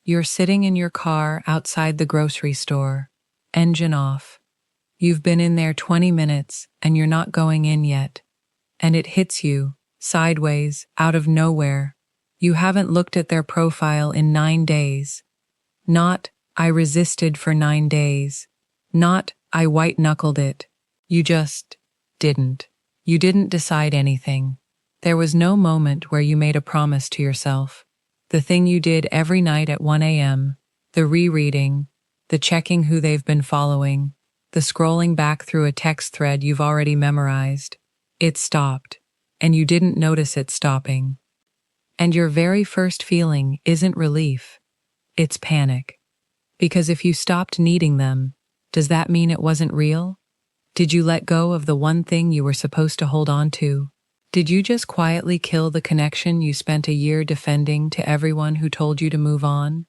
You're sitting in your car outside the grocery store, engine off. You've been in there 20 minutes and you're not going in yet. And it hits you, sideways, out of nowhere. You haven't looked at their profile in 9 days. Not, I resisted for 9 days. Not, I white-knuckled it. You just didn't. You didn't decide anything. There was no moment where you made a promise to yourself. The thing you did every night at 1 a.m., the rereading, the checking who they've been following, the scrolling back through a text thread you've already memorized. It stopped, and you didn't notice it stopping. And your very first feeling isn't relief. It's panic. Because if you stopped needing them, does that mean it wasn't real? Did you let go of the one thing you were supposed to hold on to? Did you just quietly kill the connection you spent a year defending to everyone who told you to move on?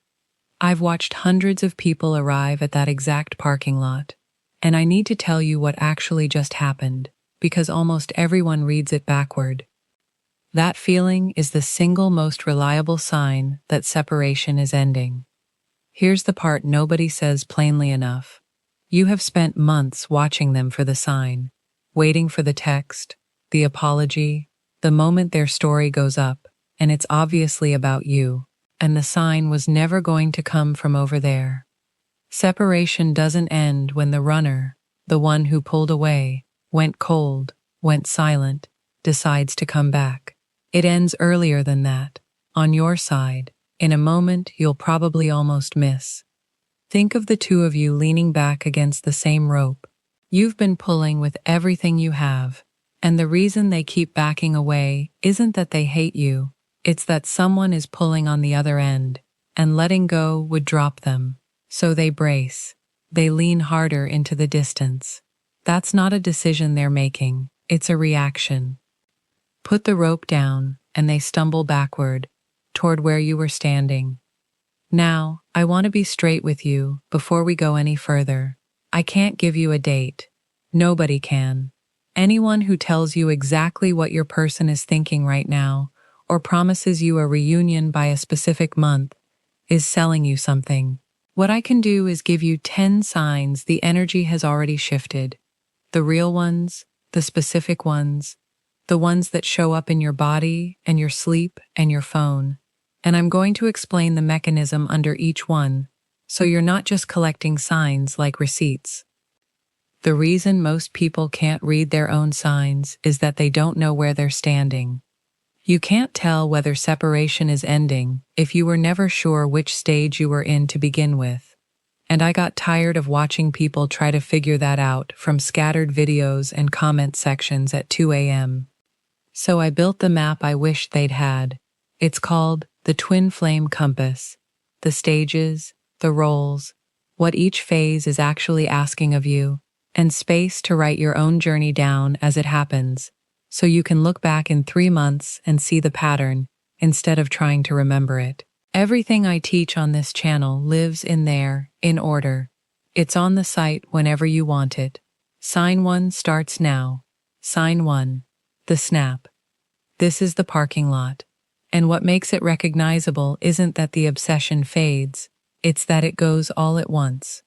I've watched hundreds of people arrive at that exact parking lot, and I need to tell you what actually just happened, because almost everyone reads it backward. That feeling is the single most reliable sign that separation is ending. Here's the part nobody says plainly enough. You have spent months watching them for the sign, waiting for the text, the apology, the moment their story goes up, and it's obviously about you, and the sign was never going to come from over there. Separation doesn't end when the runner, the one who pulled away, went cold, went silent, decides to come back. It ends earlier than that, on your side, in a moment you'll probably almost miss. Think of the two of you leaning back against the same rope. You've been pulling with everything you have, and the reason they keep backing away isn't that they hate you, it's that someone is pulling on the other end, and letting go would drop them. So they brace. They lean harder into the distance. That's not a decision they're making, it's a reaction. Put the rope down, and they stumble backward, toward where you were standing. Now, I want to be straight with you before we go any further. I can't give you a date. Nobody can. Anyone who tells you exactly what your person is thinking right now, or promises you a reunion by a specific month, is selling you something. What I can do is give you 10 signs the energy has already shifted. The real ones, the specific ones, the ones that show up in your body and your sleep and your phone. And I'm going to explain the mechanism under each one, so you're not just collecting signs like receipts. The reason most people can't read their own signs is that they don't know where they're standing. You can't tell whether separation is ending if you were never sure which stage you were in to begin with. And I got tired of watching people try to figure that out from scattered videos and comment sections at 2 a.m. So I built the map I wished they'd had. It's called the Twin Flame Compass. The stages, the roles, what each phase is actually asking of you, and space to write your own journey down as it happens, so you can look back in 3 months and see the pattern instead of trying to remember it. Everything I teach on this channel lives in there, in order. It's on the site whenever you want it. Sign 1 starts now. Sign 1. The snap. This is the parking lot. And what makes it recognizable isn't that the obsession fades, it's that it goes all at once.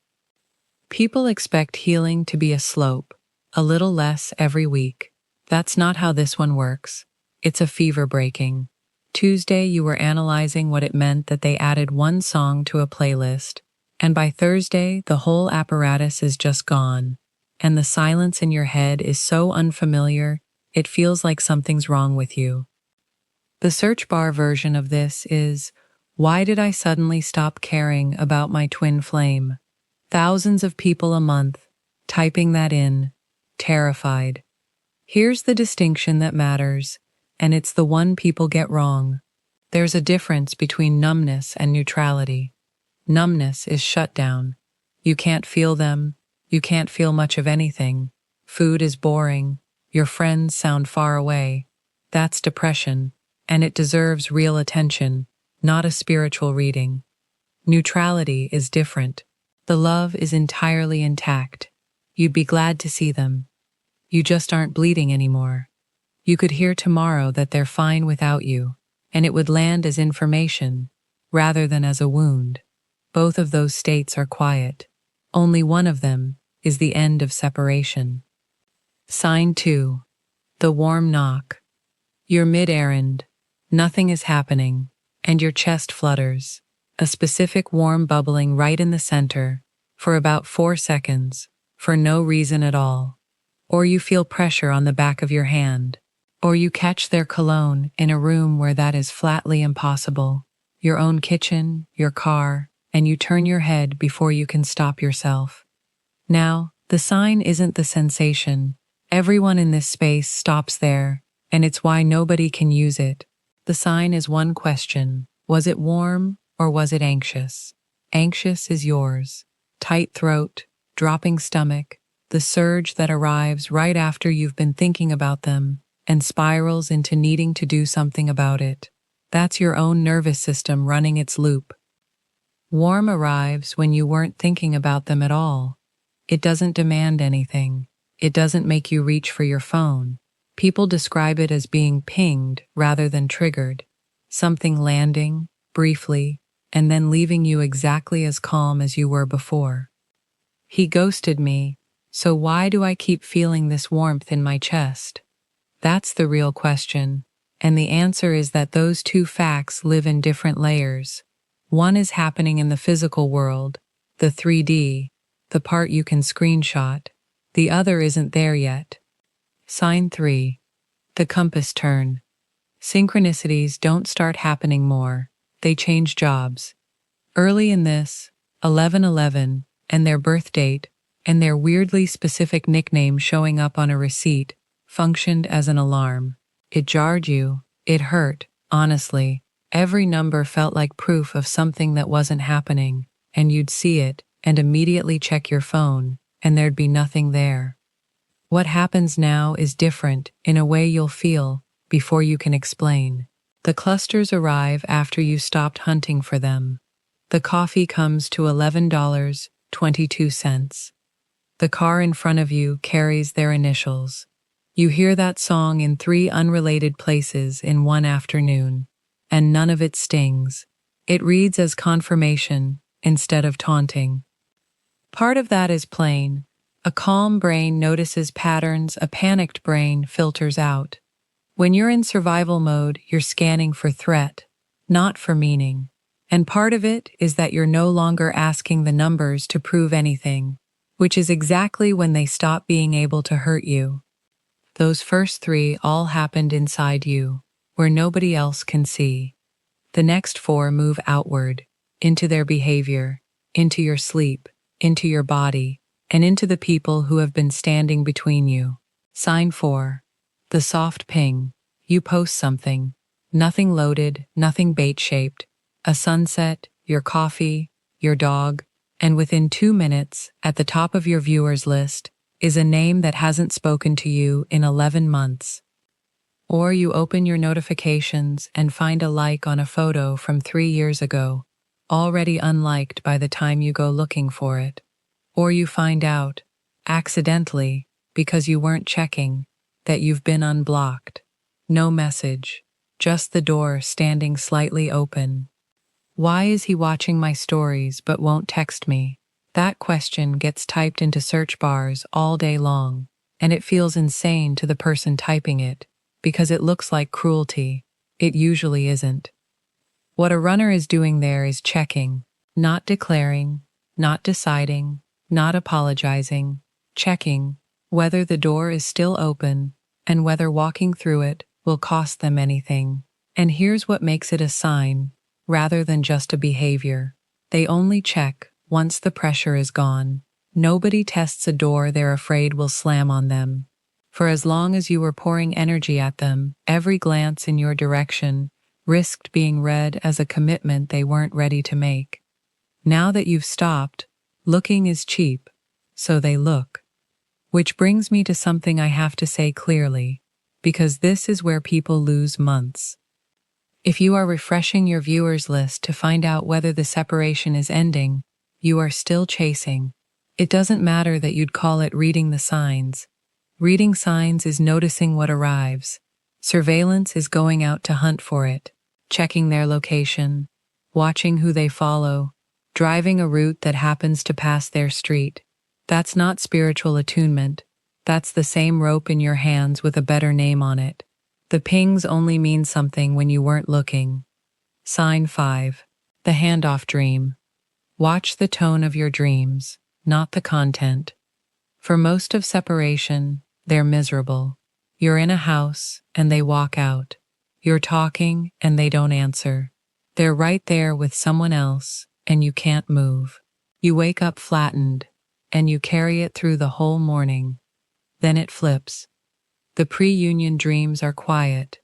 People expect healing to be a slope, a little less every week. That's not how this one works. It's a fever-breaking. Tuesday you were analyzing what it meant that they added one song to a playlist, and by Thursday the whole apparatus is just gone, and the silence in your head is so unfamiliar it feels like something's wrong with you. The search bar version of this is, why did I suddenly stop caring about my twin flame? Thousands of people a month, typing that in, terrified. Here's the distinction that matters, and it's the one people get wrong. There's a difference between numbness and neutrality. Numbness is shut down. You can't feel them, you can't feel much of anything. Food is boring, your friends sound far away. That's depression, and it deserves real attention, not a spiritual reading. Neutrality is different. The love is entirely intact. You'd be glad to see them. You just aren't bleeding anymore. You could hear tomorrow that they're fine without you, and it would land as information, rather than as a wound. Both of those states are quiet. Only one of them is the end of separation. Sign 2. The warm knock. You're mid-errand. Nothing is happening, and your chest flutters. A specific warm bubbling right in the center, for about 4 seconds, for no reason at all. Or you feel pressure on the back of your hand. Or you catch their cologne in a room where that is flatly impossible. Your own kitchen, your car, and you turn your head before you can stop yourself. Now, the sign isn't the sensation. Everyone in this space stops there, and it's why nobody can use it. The sign is one question. Was it warm or was it anxious? Anxious is yours. Tight throat, dropping stomach, the surge that arrives right after you've been thinking about them and spirals into needing to do something about it. That's your own nervous system running its loop. Warm arrives when you weren't thinking about them at all. It doesn't demand anything. It doesn't make you reach for your phone. People describe it as being pinged rather than triggered. Something landing, briefly, and then leaving you exactly as calm as you were before. He ghosted me, so why do I keep feeling this warmth in my chest? That's the real question, and the answer is that those two facts live in different layers. One is happening in the physical world, the 3D, the part you can screenshot. The other isn't there yet. Sign 3. The compass turn. Synchronicities don't start happening more. They change jobs. Early in this, 11/11, and their birth date, and their weirdly specific nickname showing up on a receipt, functioned as an alarm. It jarred you. It hurt, honestly. Every number felt like proof of something that wasn't happening, and you'd see it and immediately check your phone, and there'd be nothing there. What happens now is different in a way you'll feel before you can explain. The clusters arrive after you stopped hunting for them. The coffee comes to $11.22. The car in front of you carries their initials. You hear that song in 3 unrelated places in one afternoon, and none of it stings. It reads as confirmation instead of taunting. Part of that is plain. A calm brain notices patterns a panicked brain filters out. When you're in survival mode, you're scanning for threat, not for meaning. And part of it is that you're no longer asking the numbers to prove anything, which is exactly when they stop being able to hurt you. Those first 3 all happened inside you, where nobody else can see. The next 4 move outward, into their behavior, into your sleep, into your body, and into the people who have been standing between you. Sign 4. The soft ping. You post something. Nothing loaded, nothing bait-shaped. A sunset, your coffee, your dog, and within 2 minutes, at the top of your viewers list, is a name that hasn't spoken to you in 11 months. Or you open your notifications and find a like on a photo from 3 years ago, already unliked by the time you go looking for it. Or you find out, accidentally, because you weren't checking, that you've been unblocked. No message, just the door standing slightly open. Why is he watching my stories but won't text me? That question gets typed into search bars all day long, and it feels insane to the person typing it, because it looks like cruelty. It usually isn't. What a runner is doing there is checking, not declaring, not deciding, not apologizing, checking whether the door is still open and whether walking through it will cost them anything. And here's what makes it a sign, rather than just a behavior. They only check once the pressure is gone. Nobody tests a door they're afraid will slam on them. For as long as you were pouring energy at them, every glance in your direction risked being read as a commitment they weren't ready to make. Now that you've stopped, looking is cheap, so they look. Which brings me to something I have to say clearly, because this is where people lose months. If you are refreshing your viewers list to find out whether the separation is ending, you are still chasing. It doesn't matter that you'd call it reading the signs. Reading signs is noticing what arrives. Surveillance is going out to hunt for it, checking their location, watching who they follow, driving a route that happens to pass their street. That's not spiritual attunement. That's the same rope in your hands with a better name on it. The pings only mean something when you weren't looking. Sign 5. The handoff dream. Watch the tone of your dreams, not the content. For most of separation, they're miserable. You're in a house and they walk out. You're talking and they don't answer. They're right there with someone else and you can't move. You wake up flattened and you carry it through the whole morning. Then it flips. The pre-union dreams are quiet.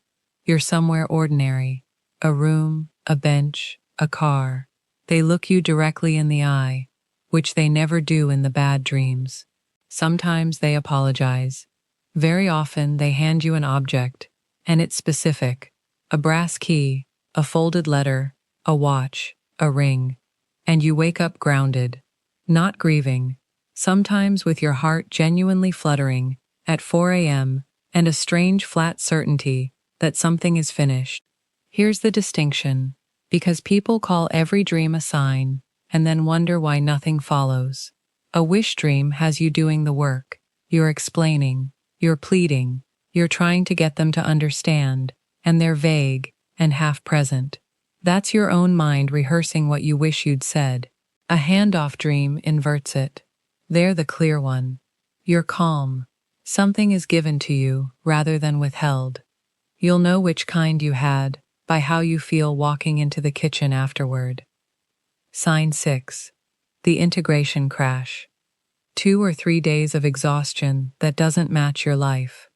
You're somewhere ordinary. A room, a bench, a car. They look you directly in the eye, which they never do in the bad dreams. Sometimes they apologize. Very often they hand you an object, and it's specific. A brass key, a folded letter, a watch, a ring. And you wake up grounded, not grieving, sometimes with your heart genuinely fluttering at 4 a.m. and a strange flat certainty that something is finished. Here's the distinction, because people call every dream a sign and then wonder why nothing follows. A wish dream has you doing the work. You're explaining, you're pleading, you're trying to get them to understand, and they're vague and half-present. That's your own mind rehearsing what you wish you'd said. A handoff dream inverts it. They're the clear one. You're calm. Something is given to you rather than withheld. You'll know which kind you had by how you feel walking into the kitchen afterward. Sign 6. The integration crash. 2 or 3 days of exhaustion that doesn't match your life.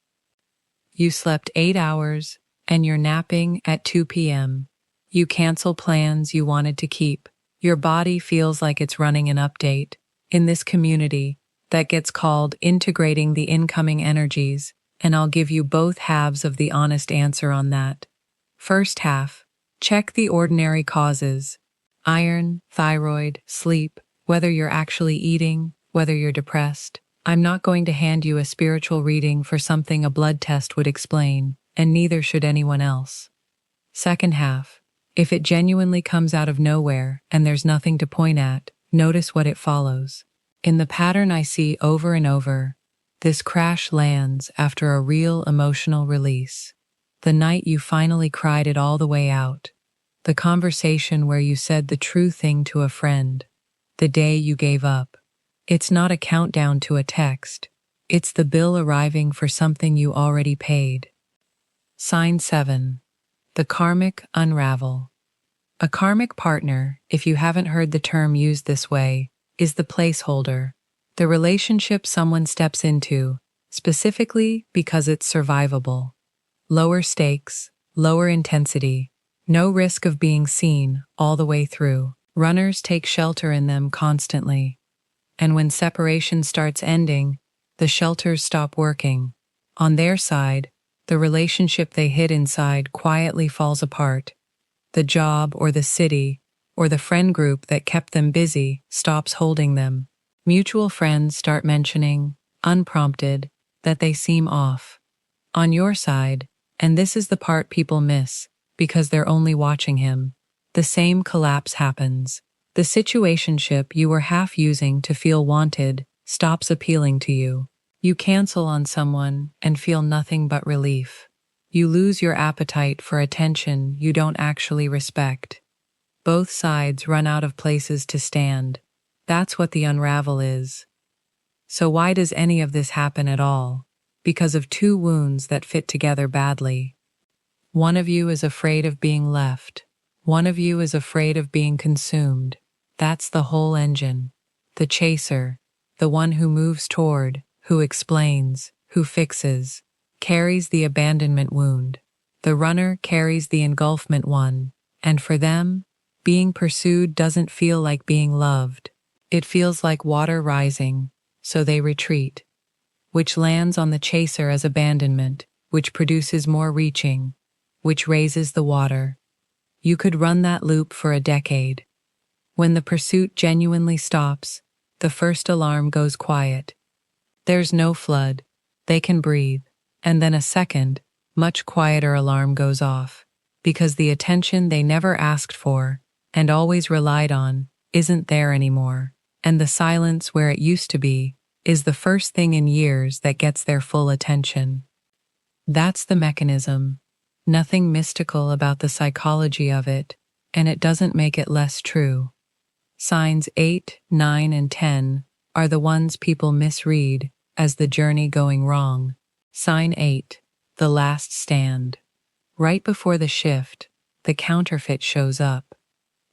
You slept 8 hours and you're napping at 2 p.m. You cancel plans you wanted to keep. Your body feels like it's running an update. In this community, that gets called integrating the incoming energies, and I'll give you both halves of the honest answer on that. First half, check the ordinary causes. Iron, thyroid, sleep, whether you're actually eating, whether you're depressed. I'm not going to hand you a spiritual reading for something a blood test would explain, and neither should anyone else. Second half, if it genuinely comes out of nowhere and there's nothing to point at, notice what it follows. In the pattern I see over and over, this crash lands after a real emotional release. The night you finally cried it all the way out. The conversation where you said the true thing to a friend. The day you gave up. It's not a countdown to a text. It's the bill arriving for something you already paid. Sign 7. The karmic unravel. A karmic partner, if you haven't heard the term used this way, is the placeholder, the relationship someone steps into, specifically because it's survivable. Lower stakes, lower intensity, no risk of being seen all the way through. Runners take shelter in them constantly. And when separation starts ending, the shelters stop working. On their side, the relationship they hid inside quietly falls apart. The job or the city or the friend group that kept them busy stops holding them. Mutual friends start mentioning, unprompted, that they seem off. On your side, and this is the part people miss because they're only watching him, the same collapse happens. The situationship you were half using to feel wanted stops appealing to you. You cancel on someone and feel nothing but relief. You lose your appetite for attention you don't actually respect. Both sides run out of places to stand. That's what the unravel is. So why does any of this happen at all? Because of 2 wounds that fit together badly. One of you is afraid of being left. One of you is afraid of being consumed. That's the whole engine. The chaser, the one who moves toward, who explains, who fixes, carries the abandonment wound. The runner carries the engulfment one, and for them, being pursued doesn't feel like being loved. It feels like water rising, so they retreat, which lands on the chaser as abandonment, which produces more reaching, which raises the water. You could run that loop for a decade. When the pursuit genuinely stops, the first alarm goes quiet. There's no flood. They can breathe. And then a second, much quieter alarm goes off, because the attention they never asked for and always relied on isn't there anymore, and the silence where it used to be is the first thing in years that gets their full attention. That's the mechanism. Nothing mystical about the psychology of it, and it doesn't make it less true. Signs 8, 9, and 10 are the ones people misread as the journey going wrong. Sign 8, the last stand. Right before the shift, the counterfeit shows up.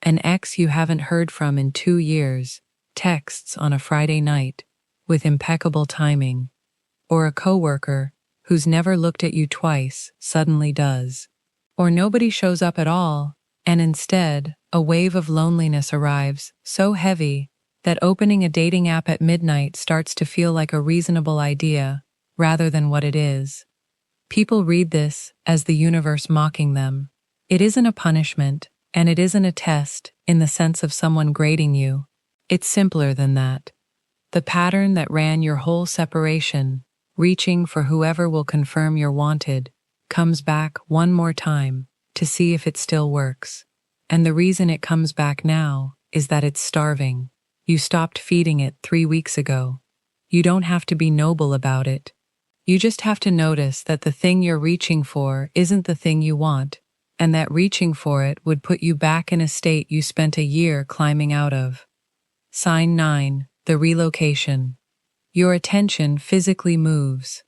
An ex you haven't heard from in 2 years texts on a Friday night with impeccable timing, or a coworker who's never looked at you twice suddenly does. Or nobody shows up at all, and instead, a wave of loneliness arrives so heavy that opening a dating app at midnight starts to feel like a reasonable idea rather than what it is. People read this as the universe mocking them. It isn't a punishment, and it isn't a test in the sense of someone grading you. It's simpler than that. The pattern that ran your whole separation, reaching for whoever will confirm you're wanted, comes back one more time to see if it still works. And the reason it comes back now is that it's starving. You stopped feeding it 3 weeks ago. You don't have to be noble about it. You just have to notice that the thing you're reaching for isn't the thing you want, and that reaching for it would put you back in a state you spent a year climbing out of. Sign 9, the relocation. Your attention physically moves.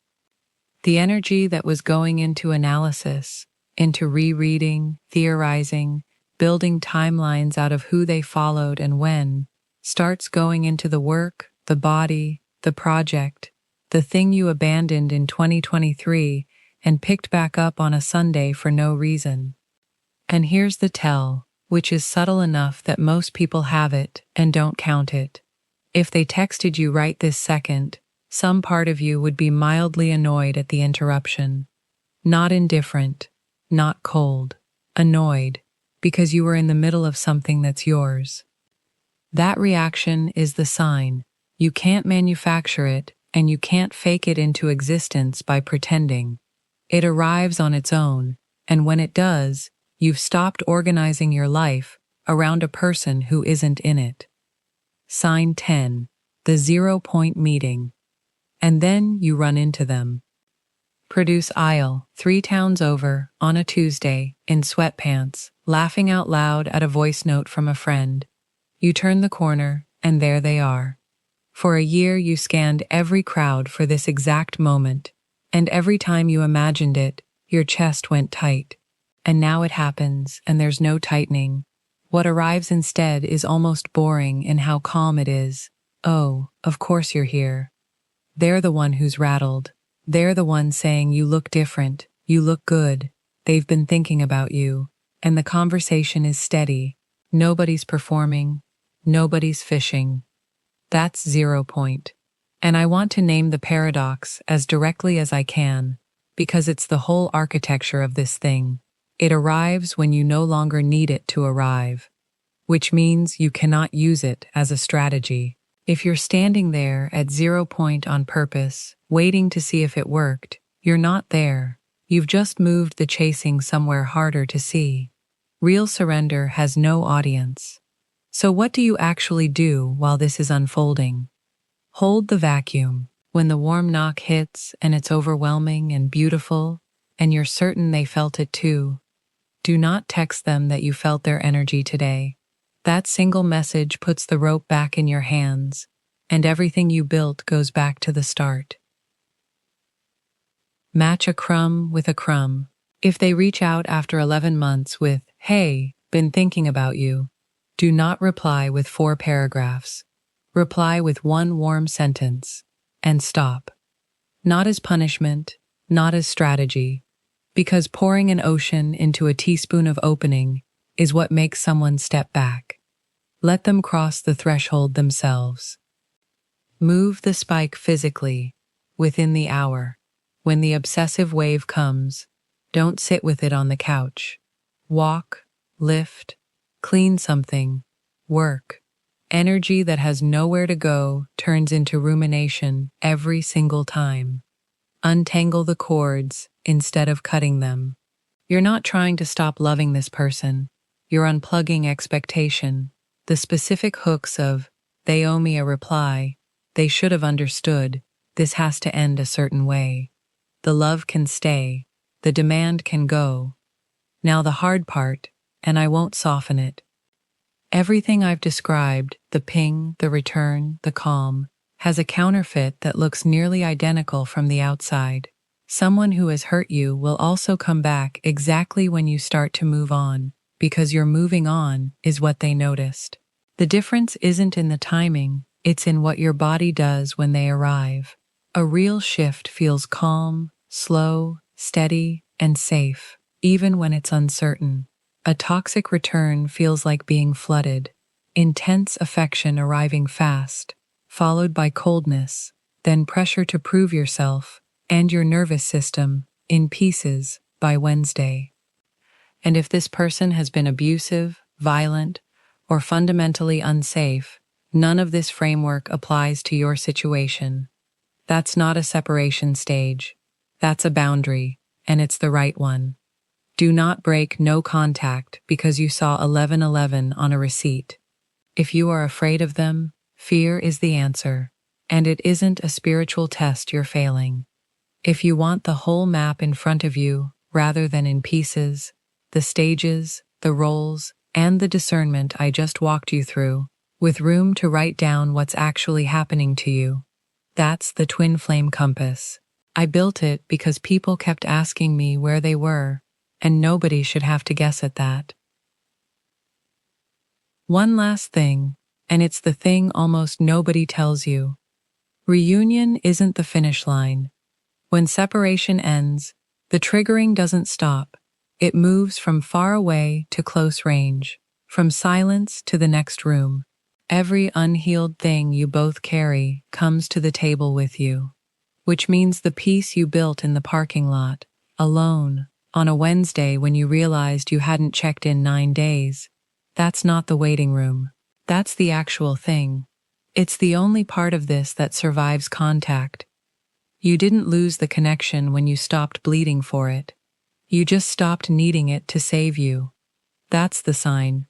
The energy that was going into analysis, into rereading, theorizing, building timelines out of who they followed and when, starts going into the work, the body, the project, the thing you abandoned in 2023 and picked back up on a Sunday for no reason. And here's the tell, which is subtle enough that most people have it and don't count it. If they texted you right this second, some part of you would be mildly annoyed at the interruption. Not indifferent, not cold, annoyed, because you were in the middle of something that's yours. That reaction is the sign. You can't manufacture it, and you can't fake it into existence by pretending. It arrives on its own, and when it does, you've stopped organizing your life around a person who isn't in it. Sign 10, the 0-point meeting. And then you run into them. Produce aisle, 3 towns over, on a Tuesday, in sweatpants, laughing out loud at a voice note from a friend. You turn the corner, and there they are. For a year you scanned every crowd for this exact moment, and every time you imagined it, your chest went tight. And now it happens, and there's no tightening. What arrives instead is almost boring in how calm it is. Oh, of course you're here. They're the one who's rattled. They're the one saying you look different, you look good. They've been thinking about you, and the conversation is steady. Nobody's performing, nobody's fishing. That's 0 point. And I want to name the paradox as directly as I can, because it's the whole architecture of this thing. It arrives when you no longer need it to arrive, which means you cannot use it as a strategy. If you're standing there at 0 point on purpose, waiting to see if it worked, you're not there. You've just moved the chasing somewhere harder to see. Real surrender has no audience. So what do you actually do while this is unfolding? Hold the vacuum. When the warm knock hits and it's overwhelming and beautiful, and you're certain they felt it too, do not text them that you felt their energy today. That single message puts the rope back in your hands, and everything you built goes back to the start. Match a crumb with a crumb. If they reach out after 11 months with, "Hey, been thinking about you," do not reply with 4 paragraphs. Reply with 1 warm sentence, and stop. Not as punishment, not as strategy, because pouring an ocean into a teaspoon of opening is what makes someone step back. Let them cross the threshold themselves. Move the spike physically, within the hour. When the obsessive wave comes, don't sit with it on the couch. Walk, lift, clean something, work. Energy that has nowhere to go turns into rumination every single time. Untangle the cords instead of cutting them. You're not trying to stop loving this person. You're unplugging expectation. The specific hooks of, they owe me a reply, they should have understood, this has to end a certain way. The love can stay, the demand can go. Now the hard part, and I won't soften it. Everything I've described, the ping, the return, the calm, has a counterfeit that looks nearly identical from the outside. Someone who has hurt you will also come back exactly when you start to move on, because your moving on is what they noticed. The difference isn't in the timing, it's in what your body does when they arrive. A real shift feels calm, slow, steady, and safe, even when it's uncertain. A toxic return feels like being flooded, intense affection arriving fast, followed by coldness, then pressure to prove yourself, and your nervous system, in pieces, by Wednesday. And if this person has been abusive, violent, or fundamentally unsafe, none of this framework applies to your situation. That's not a separation stage. That's a boundary, and it's the right one. Do not break no contact because you saw 1111 on a receipt. If you are afraid of them, fear is the answer, and it isn't a spiritual test you're failing. If you want the whole map in front of you, rather than in pieces, the stages, the roles, and the discernment I just walked you through, with room to write down what's actually happening to you, that's the twin flame compass. I built it because people kept asking me where they were, and nobody should have to guess at that. One last thing, and it's the thing almost nobody tells you. Reunion isn't the finish line. When separation ends, the triggering doesn't stop. It moves from far away to close range, from silence to the next room. Every unhealed thing you both carry comes to the table with you, which means the peace you built in the parking lot, alone, on a Wednesday when you realized you hadn't checked in 9 days, that's not the waiting room. That's the actual thing. It's the only part of this that survives contact. You didn't lose the connection when you stopped bleeding for it. You just stopped needing it to save you. That's the sign.